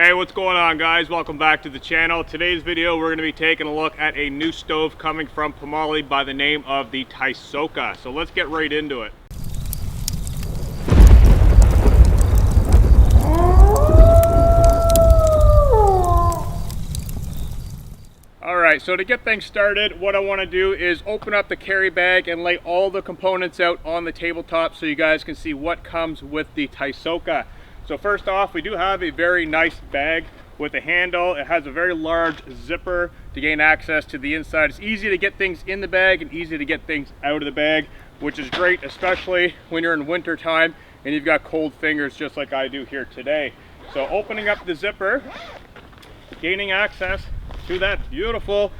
Hey, what's going on, guys? Welcome back to the channel. Today's video we're going to be taking a look at a new stove coming from Pomoly by the name of the Taisoca. So let's get right into it. Alright, so to get things started, what I want to do is open up the carry bag and lay all the components out on the tabletop so you guys can see what comes with the Taisoca. So first off, we do have a very nice bag with a handle. It has a very large zipper to gain access to the inside. It's easy to get things in the bag and easy to get things out of the bag, which is great, especially when you're in winter time and you've got cold fingers just like I do here today. So opening up the zipper, gaining access to that beautiful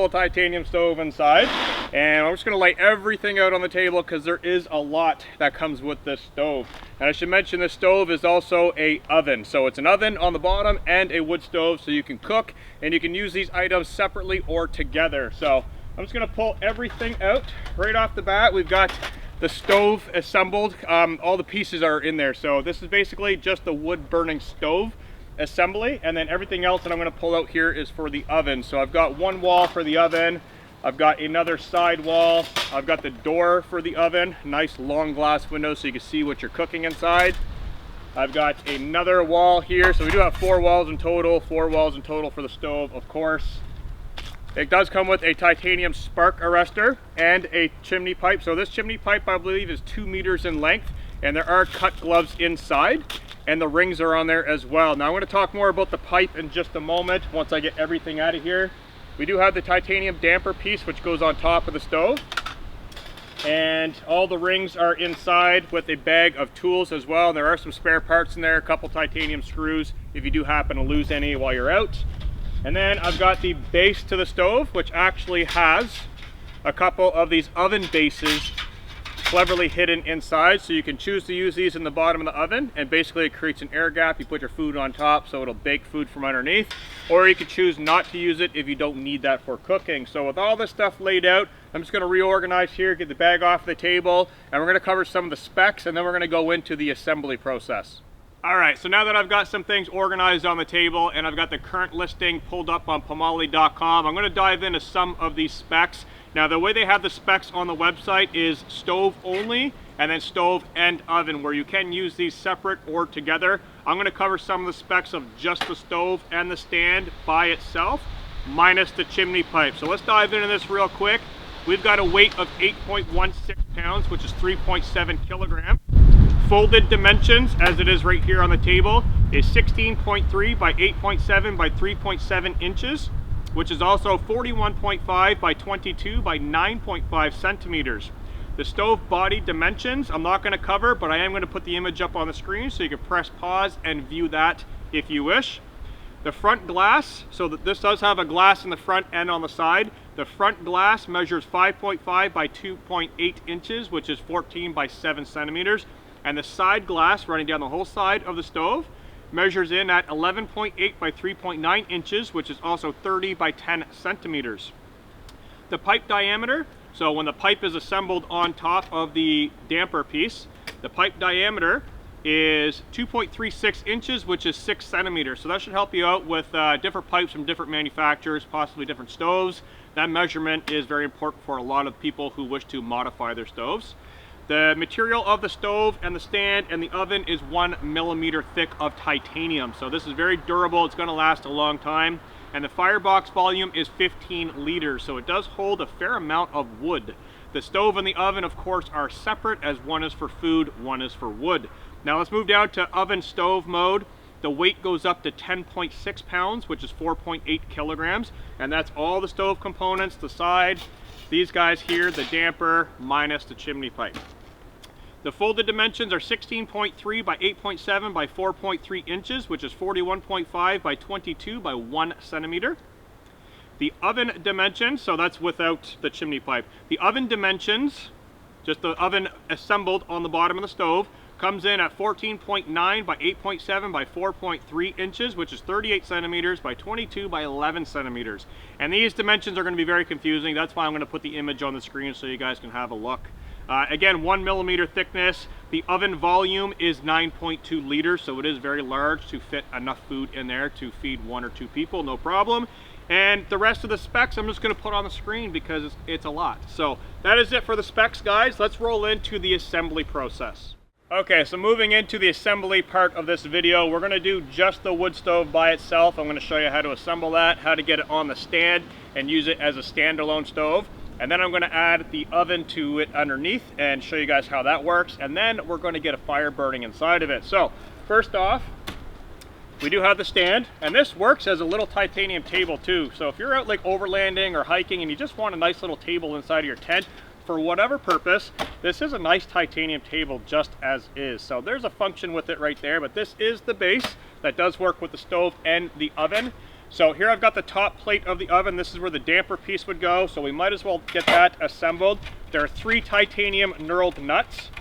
titanium stove inside, and I'm just going to lay everything out on the table because there is a lot that comes with this stove. And I should mention this stove is also a oven, so it's an oven on the bottom and a wood stove, so you can cook and you can use these items separately or together. So I'm just going to pull everything out right off the bat. We've got the stove assembled, all the pieces are in there, so this is basically just the wood burning stove assembly, and then everything else that I'm going to pull out here is for the oven. So I've got one wall for the oven, I've got another side wall, I've got the door for the oven, nice long glass window so you can see what you're cooking inside. I've got another wall here, so we do have four walls in total for the stove, of course. It does come with a titanium spark arrestor and a chimney pipe. So this chimney pipe, I believe, is 2 meters in length, and there are cut gloves inside, and the rings are on there as well. Now I'm going to talk more about the pipe in just a moment once I get everything out of here. We do have the titanium damper piece which goes on top of the stove, and all the rings are inside with a bag of tools as well. There are some spare parts in there, a couple titanium screws if you do happen to lose any while you're out. And then I've got the base to the stove, which actually has a couple of these oven bases cleverly hidden inside, so you can choose to use these in the bottom of the oven, and basically it creates an air gap. You put your food on top so it'll bake food from underneath, or you could choose not to use it if you don't need that for cooking. So with all this stuff laid out, I'm just going to reorganize here, get the bag off the table, and we're going to cover some of the specs, and then we're going to go into the assembly process. Alright, so now that I've got some things organized on the table and I've got the current listing pulled up on Pomoly.com, I'm going to dive into some of these specs. Now the way they have the specs on the website is stove only and then stove and oven, where you can use these separate or together. I'm going to cover some of the specs of just the stove and the stand by itself, minus the chimney pipe. So let's dive into this real quick. We've got a weight of 8.16 pounds, which is 3.7 kilograms. Folded dimensions, as it is right here on the table, is 16.3 by 8.7 by 3.7 inches, which is also 41.5 by 22 by 9.5 centimeters. The stove body dimensions I'm not going to cover, but I am going to put the image up on the screen so you can press pause and view that if you wish. The front glass, so that this does have a glass in the front and on the side. The front glass measures 5.5 by 2.8 inches, which is 14 by 7 centimeters. And the side glass running down the whole side of the stove measures in at 11.8 by 3.9 inches, which is also 30 by 10 centimeters. The pipe diameter, so when the pipe is assembled on top of the damper piece, the pipe diameter is 2.36 inches, which is 6 centimeters. So that should help you out with different pipes from different manufacturers, possibly different stoves. That measurement is very important for a lot of people who wish to modify their stoves. The material of the stove and the stand and the oven is 1 millimeter thick of titanium. So this is very durable, it's going to last a long time. And the firebox volume is 15 liters, so it does hold a fair amount of wood. The stove and the oven, of course, are separate, as one is for food, one is for wood. Now let's move down to oven stove mode. The weight goes up to 10.6 pounds, which is 4.8 kilograms. And that's all the stove components, the side, these guys here, the damper, minus the chimney pipe. The folded dimensions are 16.3 by 8.7 by 4.3 inches, which is 41.5 by 22 by 1 centimeter. The oven dimensions, so that's without the chimney pipe. The oven dimensions, just the oven assembled on the bottom of the stove, comes in at 14.9 by 8.7 by 4.3 inches, which is 38 centimeters by 22 by 11 centimeters. And these dimensions are going to be very confusing. That's why I'm going to put the image on the screen so you guys can have a look. Again, 1mm thickness. The oven volume is 9.2 liters, so it is very large to fit enough food in there to feed 1 or 2 people, no problem. And the rest of the specs I'm just going to put on the screen because it's a lot. So that is it for the specs, guys. Let's roll into the assembly process. Okay, so moving into the assembly part of this video, we're going to do just the wood stove by itself. I'm going to show you how to assemble that, how to get it on the stand and use it as a standalone stove. And then I'm going to add the oven to it underneath and show you guys how that works. And then we're going to get a fire burning inside of it. So first off, we do have the stand, and this works as a little titanium table too. So if you're out like overlanding or hiking and you just want a nice little table inside of your tent, for whatever purpose, this is a nice titanium table just as is. So there's a function with it right there, but this is the base that does work with the stove and the oven. So here I've got the top plate of the oven. This is where the damper piece would go, so we might as well get that assembled. There are 3 titanium knurled nuts,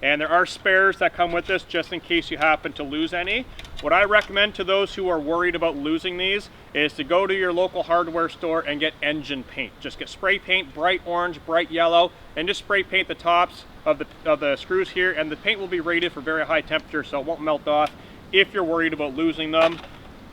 and there are spares that come with this just in case you happen to lose any. What I recommend to those who are worried about losing these is to go to your local hardware store and get engine paint. Just get spray paint, bright orange, bright yellow, and just spray paint the tops of the screws here, and the paint will be rated for very high temperature, so it won't melt off if you're worried about losing them.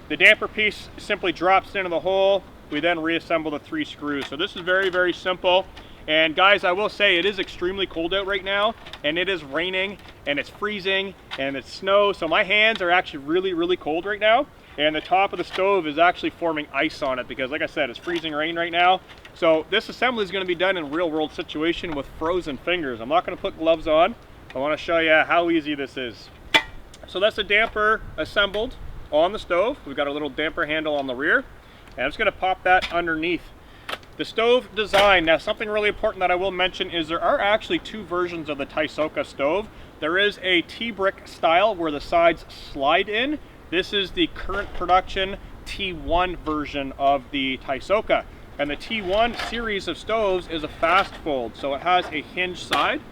The damper piece simply drops into the hole. We then reassemble the 3 screws. So this is very, very simple. And guys, I will say it is extremely cold out right now, and it is raining, and it's freezing, and it's snow. So my hands are actually really, really cold right now. And the top of the stove is actually forming ice on it because, like I said, it's freezing rain right now. So this assembly is going to be done in real world situation with frozen fingers. I'm not going to put gloves on. I want to show you how easy this is. So that's the damper assembled on the stove. We've got a little damper handle on the rear, and I'm just going to pop that underneath. The stove design, now something really important that I will mention is there are actually 2 versions of the Taisoca stove. There is a T-brick style where the sides slide in. This is the current production T1 version of the Taisoca. And the T1 series of stoves is a fast fold, so it has a hinge side.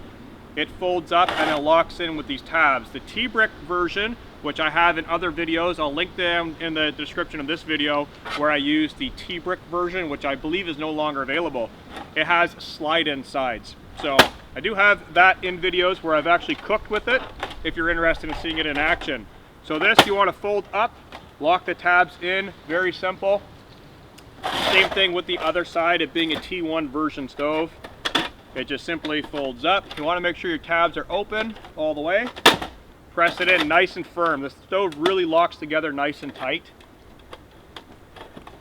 It folds up and it locks in with these tabs. The T-brick version, which I have in other videos, I'll link them in the description of this video, where I use the T-brick version, which I believe is no longer available. It has slide-in sides. So I do have that in videos where I've actually cooked with it, if you're interested in seeing it in action. So this you want to fold up, lock the tabs in, very simple. Same thing with the other side, it being a T1 version stove. It just simply folds up. You want to make sure your tabs are open all the way. Press it in nice and firm. The stove really locks together nice and tight.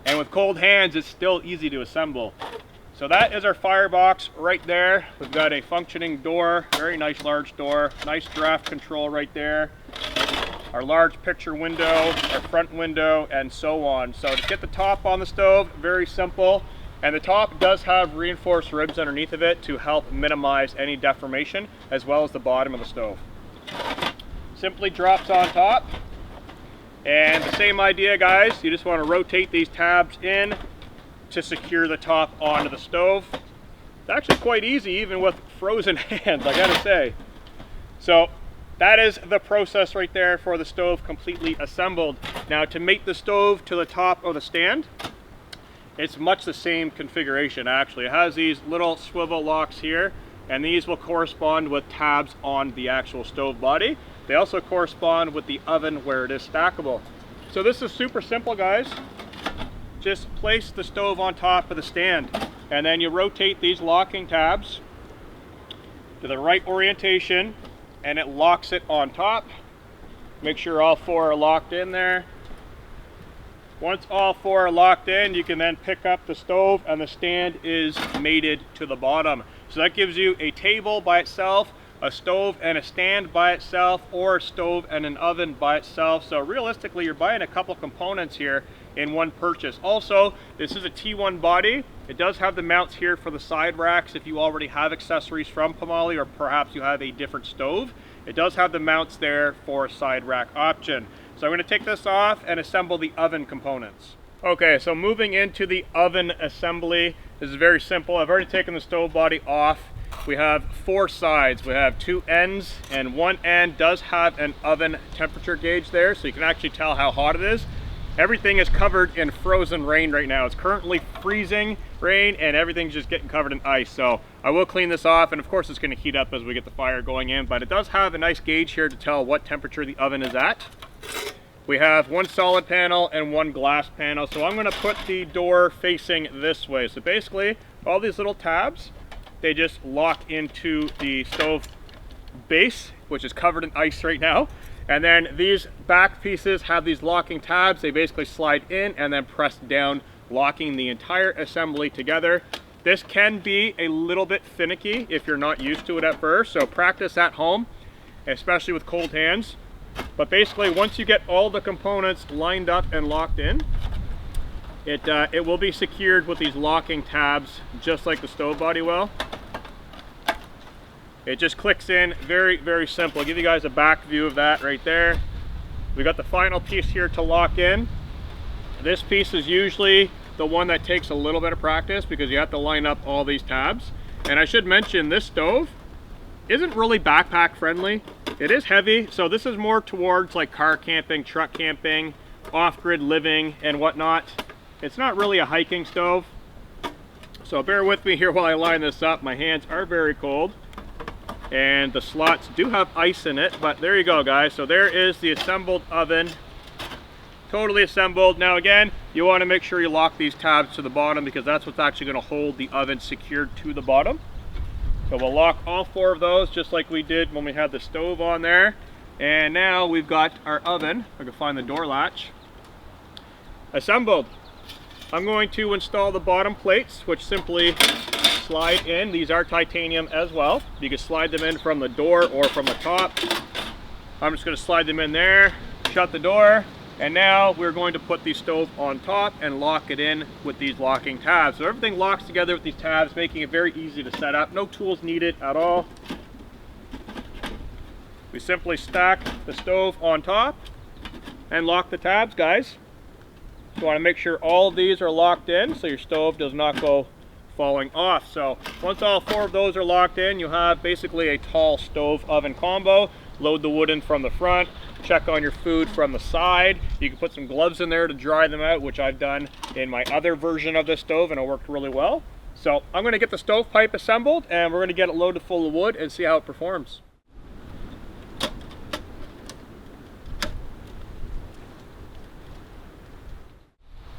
And with cold hands, it's still easy to assemble. So that is our firebox right there. We've got a functioning door, very nice large door, nice draft control right there. Our large picture window, our front window, and so on. So to get the top on the stove, very simple. And the top does have reinforced ribs underneath of it to help minimize any deformation, as well as the bottom of the stove. Simply drops on top. And the same idea, guys, you just want to rotate these tabs in to secure the top onto the stove. It's actually quite easy, even with frozen hands, I gotta say. So that is the process right there for the stove completely assembled. Now to mate the stove to the top of the stand, it's much the same configuration actually. It has these little swivel locks here, and these will correspond with tabs on the actual stove body. They also correspond with the oven where it is stackable. So this is super simple, guys. Just place the stove on top of the stand, and then you rotate these locking tabs to the right orientation, and it locks it on top. Make sure all 4 are locked in there. Once all 4 are locked in, you can then pick up the stove, and the stand is mated to the bottom. So that gives you a table by itself, a stove and a stand by itself, or a stove and an oven by itself. So realistically, you're buying a couple components here in one purchase. Also, this is a T1 body. It does have the mounts here for the side racks if you already have accessories from Pomoly, or perhaps you have a different stove. It does have the mounts there for a side rack option. So I'm going to take this off and assemble the oven components. Okay, so moving into the oven assembly, this is very simple. I've already taken the stove body off. We have 4 sides. We have 2 ends, and one end does have an oven temperature gauge there, so you can actually tell how hot it is. everything is covered in frozen rain right now. It's currently freezing rain and everything's just getting covered in ice. So I will clean this off, and of course it's going to heat up as we get the fire going in, but it does have a nice gauge here to tell what temperature the oven is at. We have one solid panel and one glass panel. So I'm going to put the door facing this way. So basically all these little tabs, they just lock into the stove base, which is covered in ice right now. And then these back pieces have these locking tabs. They basically slide in and then press down, locking the entire assembly together. This can be a little bit finicky if you're not used to it at first, so practice at home, especially with cold hands. But basically, once you get all the components lined up and locked in, it will be secured with these locking tabs, just like the stove body will. It just clicks in, very, very simple. I'll give you guys a back view of that right there. We got the final piece here to lock in. This piece is usually the one that takes a little bit of practice because you have to line up all these tabs. And I should mention, this stove isn't really backpack friendly. It is heavy, so this is more towards like car camping, truck camping, off-grid living and whatnot. It's not really a hiking stove. So bear with me here while I line this up. My hands are very cold. And the slots do have ice in it, but there you go, guys. So there is the assembled oven, totally assembled. Now again, you want to make sure you lock these tabs to the bottom because that's what's actually going to hold the oven secured to the bottom. So we'll lock all 4 of those just like we did when we had the stove on there. And now we've got our oven, if I can find the door latch, assembled. I'm going to install the bottom plates, which simply slide in. These are titanium as well. You can slide them in from the door or from the top. I'm just going to slide them in there, shut the door, and now we're going to put the stove on top and lock it in with these locking tabs. So everything locks together with these tabs, making it very easy to set up. No tools needed at all. We simply stack the stove on top and lock the tabs, guys. You want to make sure all of these are locked in so your stove does not go falling off. So once all 4 of those are locked in, you have basically a tall stove oven combo. Load the wood in from the front, check on your food from the side. You can put some gloves in there to dry them out, which I've done in my other version of this stove and it worked really well. So I'm going to get the stovepipe assembled and we're going to get it loaded full of wood and see how it performs.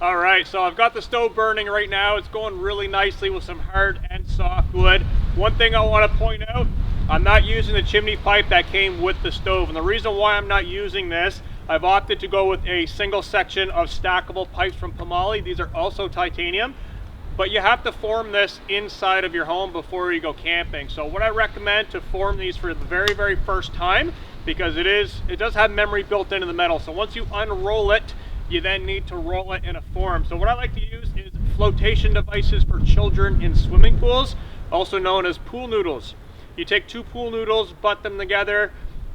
All right, so I've got the stove burning right now. It's going really nicely with some hard and soft wood. One thing I want to point out, I'm not using the chimney pipe that came with the stove. And the reason why I'm not using this, I've opted to go with a single section of stackable pipes from Pomoly. These are also titanium, but you have to form this inside of your home before you go camping. So what I recommend to form these for the very, very first time, because it does have memory built into the metal. So once you unroll it, you then need to roll it in a form. So what I like to use is flotation devices for children in swimming pools, also known as pool noodles. You take 2 pool noodles, butt them together,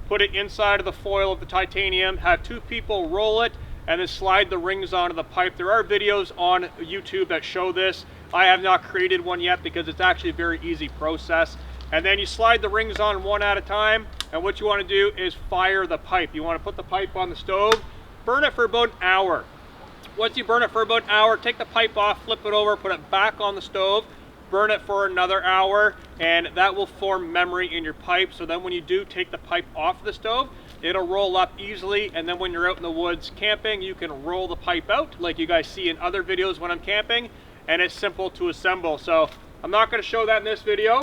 put it inside of the foil of the titanium, have 2 people roll it, and then slide the rings onto the pipe. There are videos on YouTube that show this. I have not created one yet because it's actually a very easy process. And then you slide the rings on one at a time, and what you want to do is fire the pipe. You want to put the pipe on the stove, burn it for about an hour. Once you burn it for about an hour, take the pipe off, flip it over, put it back on the stove, burn it for another hour, and that will form memory in your pipe. So then when you do take the pipe off the stove, it'll roll up easily, and then when you're out in the woods camping, you can roll the pipe out like you guys see in other videos when I'm camping, and it's simple to assemble. So I'm not going to show that in this video.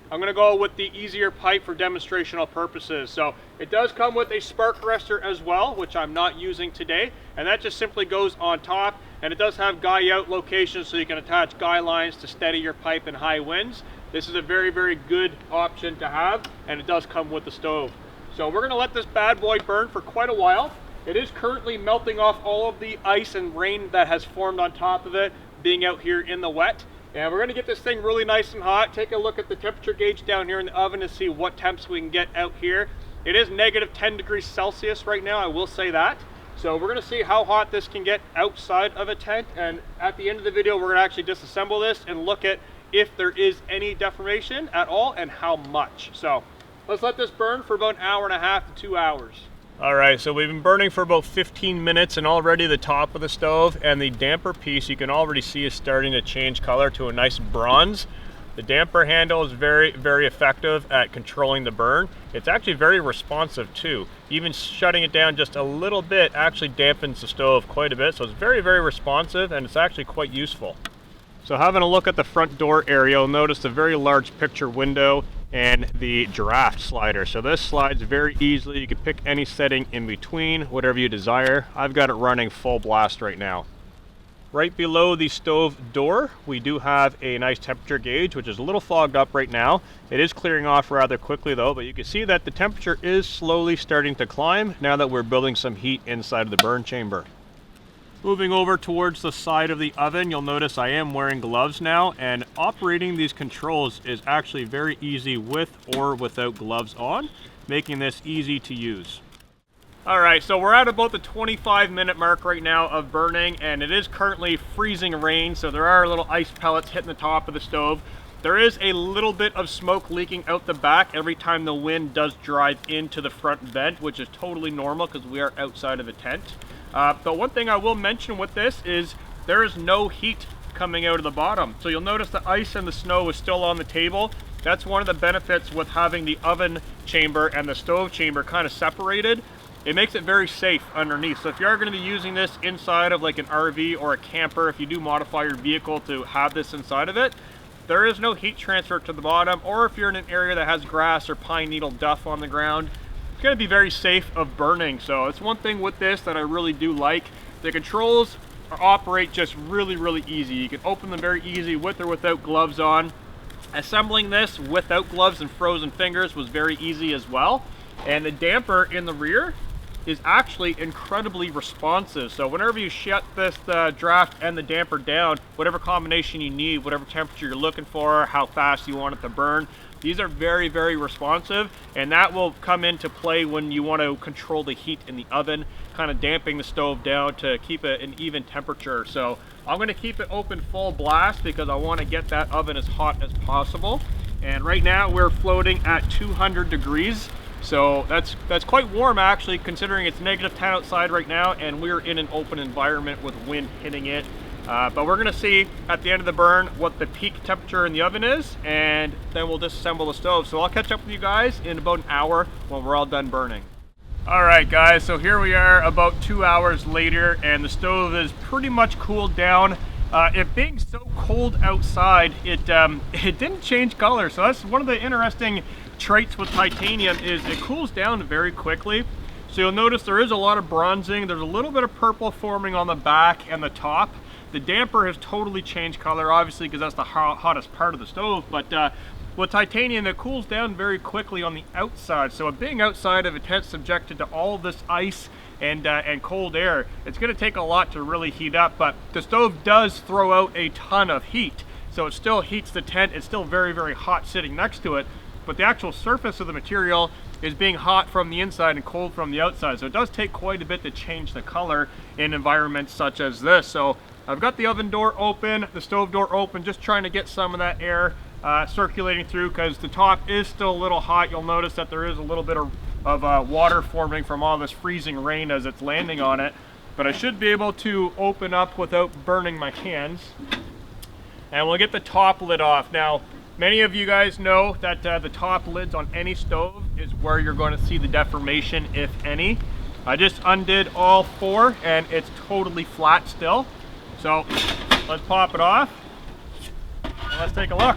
I'm going to go with the easier pipe for demonstrational purposes. So it does come with a spark arrestor as well, which I'm not using today, and that just simply goes on top, and it does have guy out locations so you can attach guy lines to steady your pipe in high winds. This is a very, very good option to have, and it does come with the stove. So we're going to let this bad boy burn for quite a while. It is currently melting off all of the ice and rain that has formed on top of it, being out here in the wet. And we're going to get this thing really nice and hot. Take a look at the temperature gauge down here in the oven to see what temps we can get out here. It is negative 10 degrees Celsius right now, I will say that. So we're going to see how hot this can get outside of a tent. And at the end of the video, we're going to actually disassemble this and look at if there is any deformation at all and how much. So let's let this burn for about an hour and a half to 2 hours. All right, so we've been burning for about 15 minutes, and already the top of the stove and the damper piece you can already see is starting to change color to a nice bronze. The damper handle is very, very effective at controlling the burn. It's actually very responsive too. Even shutting it down just a little bit actually dampens the stove quite a bit, so it's very, very responsive, and it's actually quite useful. So having a look at the front door area, you'll notice a very large picture window and the draft slider. So this slides very easily. You can pick any setting in between, whatever you desire. I've got it running full blast right now. Right below the stove door, we do have a nice temperature gauge, which is a little fogged up right now. It is clearing off rather quickly though, but you can see that the temperature is slowly starting to climb now that we're building some heat inside of the burn chamber. Moving over towards the side of the oven, you'll notice I am wearing gloves now, and operating these controls is actually very easy with or without gloves on, making this easy to use. All right, so we're at about the 25-minute mark right now of burning, and it is currently freezing rain, so there are little ice pellets hitting the top of the stove. There is a little bit of smoke leaking out the back every time the wind does drive into the front vent, which is totally normal because we are outside of the tent. But one thing I will mention with this is there is no heat coming out of the bottom. So you'll notice the ice and the snow is still on the table. That's one of the benefits with having the oven chamber and the stove chamber kind of separated. It makes it very safe underneath. So if you are going to be using this inside of like an RV or a camper, if you do modify your vehicle to have this inside of it, there is no heat transfer to the bottom. Or if you're in an area that has grass or pine needle duff on the ground, it's going to be very safe of burning. So it's one thing with this that I really do like. The controls operate just really, really easy. You can open them very easy with or without gloves on. Assembling this without gloves and frozen fingers was very easy as well. And the damper in the rear is actually incredibly responsive. So whenever you shut this draft and the damper down, whatever combination you need, whatever temperature you're looking for, how fast you want it to burn, these are very, very responsive, and that will come into play when you want to control the heat in the oven, kind of damping the stove down to keep it an even temperature. So I'm going to keep it open full blast because I want to get that oven as hot as possible. And right now we're floating at 200 degrees. So that's quite warm actually, considering it's -10 outside right now and we're in an open environment with wind hitting it. But we're gonna see at the end of the burn what the peak temperature in the oven is, and then we'll disassemble the stove. So I'll catch up with you guys in about an hour when we're all done burning. All right guys, so here we are about 2 hours later, and the stove is pretty much cooled down. It being so cold outside, it didn't change color. So that's one of the interesting traits with titanium, is it cools down very quickly. So you'll notice there is a lot of bronzing. There's a little bit of purple forming on the back and the top. The damper has totally changed color, obviously, because that's the hottest part of the stove. But with titanium, it cools down very quickly on the outside. So being outside of a tent subjected to all this ice and cold air, it's going to take a lot to really heat up. But the stove does throw out a ton of heat. So it still heats the tent. It's still very, very hot sitting next to it. But the actual surface of the material is being hot from the inside and cold from the outside. So it does take quite a bit to change the color in environments such as this. So I've got the oven door open, the stove door open, just trying to get some of that air circulating through, because the top is still a little hot. You'll notice that there is a little bit of water forming from all this freezing rain as it's landing on it. But I should be able to open up without burning my hands. And we'll get the top lid off. Now, many of you guys know that the top lids on any stove is where you're going to see the deformation, if any. I just undid all four and it's totally flat still. So let's pop it off and let's take a look.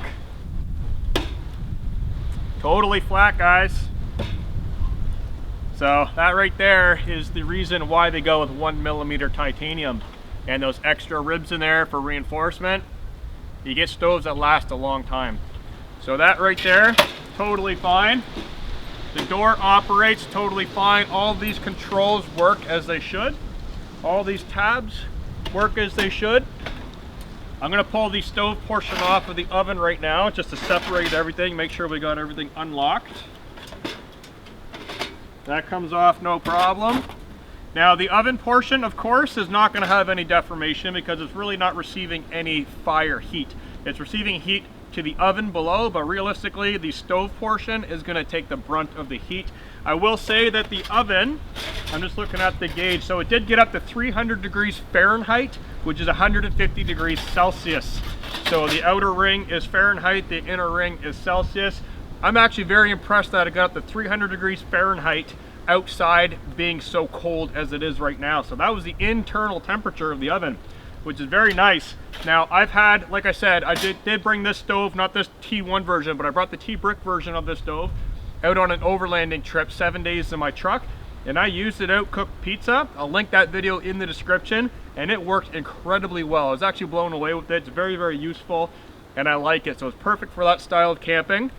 Totally flat, guys. So that right there is the reason why they go with 1mm titanium, and those extra ribs in there for reinforcement. You get stoves that last a long time. So that right there, totally fine. The door operates totally fine. All these controls work as they should. All these tabs work as they should. I'm gonna pull the stove portion off of the oven right now just to separate everything, make sure we got everything unlocked. That comes off no problem. Now the oven portion, of course, is not gonna have any deformation because it's really not receiving any fire heat. It's receiving heat to the oven below, but realistically the stove portion is going to take the brunt of the heat. I will say that the oven, I'm just looking at the gauge, so it did get up to 300 degrees Fahrenheit, which is 150 degrees Celsius. So the outer ring is Fahrenheit, the inner ring is Celsius. I'm actually very impressed that it got up to 300 degrees Fahrenheit outside being so cold as it is right now. So that was the internal temperature of the oven, which is very nice. Now I've had, like I said, I did bring this stove, not this T1 version, but I brought the T-brick version of this stove out on an overlanding trip, 7 days in my truck, and I used it out, cooked pizza. I'll link that video in the description, and it worked incredibly well. I was actually blown away with it. It's very, very useful, and I like it. So it's perfect for that style of camping.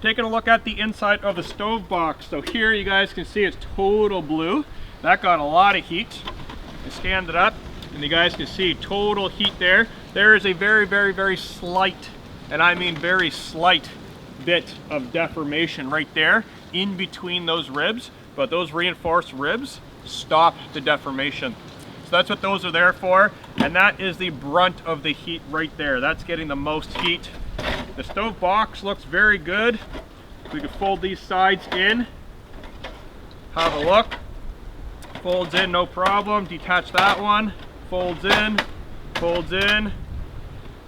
Taking a look at the inside of the stove box. So here you guys can see it's total blue. That got a lot of heat. I scanned it up, and you guys can see total heat there. There is a very, very, very slight, and I mean very slight, bit of deformation right there in between those ribs, but those reinforced ribs stop the deformation. So that's what those are there for, and that is the brunt of the heat right there. That's getting the most heat. The stove box looks very good. We can fold these sides in, have a look. Folds in, no problem. Detach that one, folds in, folds in.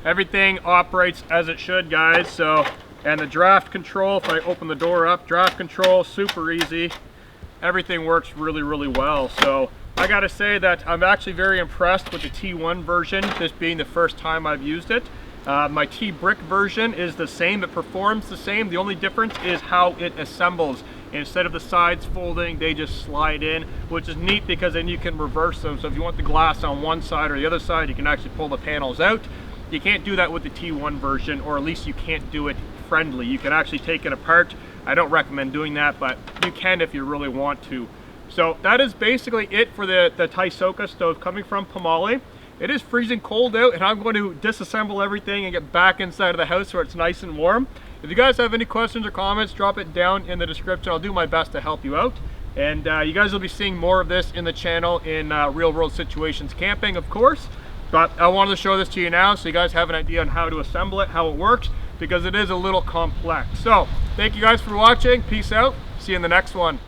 Everything operates as it should, guys. So, and the draft control, if I open the door up, draft control, super easy. Everything works really, really well. So I gotta say that I'm actually very impressed with the T1 version, this being the first time I've used it. My T-brick version is the same, it performs the same. The only difference is how it assembles. Instead of the sides folding, they just slide in, which is neat because then you can reverse them. So if you want the glass on one side or the other side, you can actually pull the panels out. You can't do that with the T1 version, or at least you can't do it friendly. You can actually take it apart. I don't recommend doing that, but you can if you really want to. So that is basically it for the Taisoca stove coming from Pomoly. It is freezing cold out, and I'm going to disassemble everything and get back inside of the house where it's nice and warm. If you guys have any questions or comments, drop it down in the description. I'll do my best to help you out. And you guys will be seeing more of this in the channel in real world situations camping, of course. But I wanted to show this to you now so you guys have an idea on how to assemble it, how it works, because it is a little complex. So thank you guys for watching. Peace out. See you in the next one.